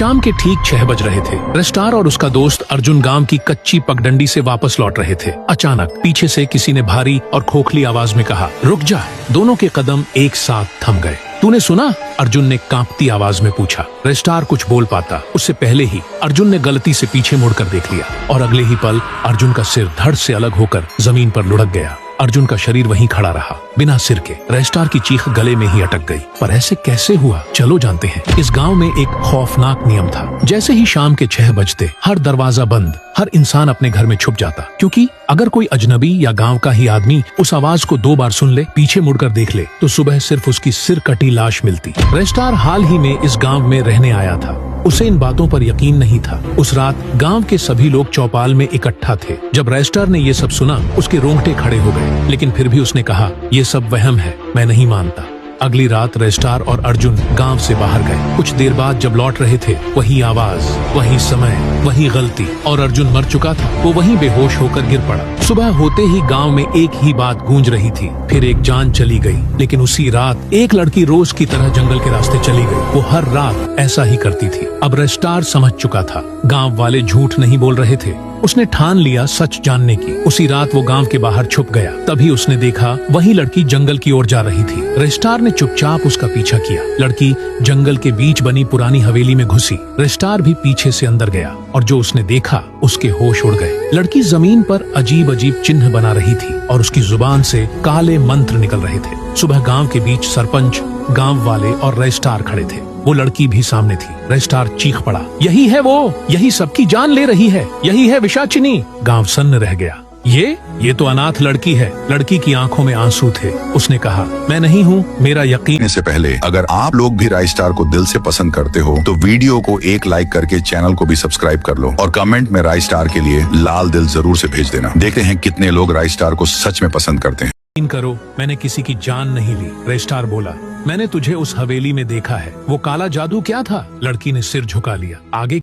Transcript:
शाम के ठीक 6 बज रहे थे। रजिस्ट्रार और उसका दोस्त अर्जुन गांव की कच्ची पगडंडी से वापस लौट रहे थे। अचानक पीछे से किसी ने भारी और खोखली आवाज में कहा, रुक जा। दोनों के कदम एक साथ थम गए। तूने सुना? अर्जुन ने कांपती आवाज में पूछा। रजिस्ट्रार कुछ बोल पाता उससे पहले ही अर्जुन ने गलती से पीछे मुड़कर देख लिया और अगले ही पल अर्जुन का सिर धड़ से अलग होकर जमीन पर लुढ़क गया। अर्जुन का शरीर वहीं खड़ा रहा, बिना सिर के। रजिस्ट्रार की चीख गले में ही अटक गई। पर ऐसे कैसे हुआ, चलो जानते हैं। इस गांव में एक खौफनाक नियम था। जैसे ही शाम के 6 बजते हर दरवाजा बंद, हर इंसान अपने घर में छुप जाता, क्योंकि अगर कोई अजनबी या गांव का ही आदमी उस आवाज को 2 बार सुन ले, पीछे मुड़कर देख ले, तो सुबह सिर्फ उसकी सिर कटी लाश मिलती। रजिस्ट्रार हाल ही में इस गांव में रहने आया था। उसे इन बातों पर यकीन नहीं था। उस रात गांव के सभी लोग चौपाल में इकट्ठा थे। जब रजिस्ट्रार ने ये सब सुना, उसके रोंगटे खड़े हो गए, लेकिन फिर भी उसने कहा, ये सब वहम है, मैं नहीं मानता। अगली रात रजिस्ट्रार और अर्जुन गांव से बाहर गए। कुछ देर बाद जब लौट रहे थे, वही आवाज, वही समय, वही गलती, और अर्जुन मर चुका था। वो वहीं बेहोश होकर गिर पड़ा। सुबह होते ही गांव में एक ही बात गूंज रही थी, फिर एक जान चली गई। लेकिन उसी रात एक लड़की रोज की तरह जंगल के रास्ते चली गई। वो हर रात ऐसा ही करती थी। अब रजिस्ट्रार समझ चुका था, गांव वाले झूठ नहीं बोल रहे थे। उसने ठान लिया सच जानने की। उसी रात वो गांव के बाहर छुप गया। तभी उसने देखा वही लड़की जंगल की ओर जा रही थी। रजिस्ट्रार ने चुपचाप उसका पीछा किया। लड़की जंगल के बीच बनी पुरानी हवेली में घुसी। रजिस्ट्रार भी पीछे से अंदर गया और जो उसने देखा, उसके होश उड़ गए। लड़की जमीन पर अजीब अजीब चिन्ह बना रही थी और उसकी जुबान से काले मंत्र निकल रहे थे। सुबह गांव के बीच सरपंच, गांव वाले और रजिस्ट्रार खड़े थे। वो लड़की भी सामने थी। रजिस्ट्रार चीख पड़ा, यही है वो, यही सबकी जान ले रही है, यही है विशाचिनी। गांव सन्न रह गया। ये तो अनाथ लड़की है। लड़की की आंखों में आंसू थे। उसने कहा, मैं नहीं हूँ, मेरा यकीन। से पहले अगर आप लोग भी राइस्टार को दिल से पसंद करते हो तो वीडियो को एक लाइक करके चैनल को भी सब्सक्राइब कर लो और कमेंट में राइस्टार के लिए लाल दिल जरूर से भेज देना। देखते हैं कितने लोग राइस्टार को सच में पसंद करते हैं। यकीन करो, मैंने किसी की जान नहीं ली। रजिस्ट्रार बोला, मैंने तुझे उस हवेली में देखा है। वो काला जादू क्या था? लड़की ने सिर झुका लिया। आगे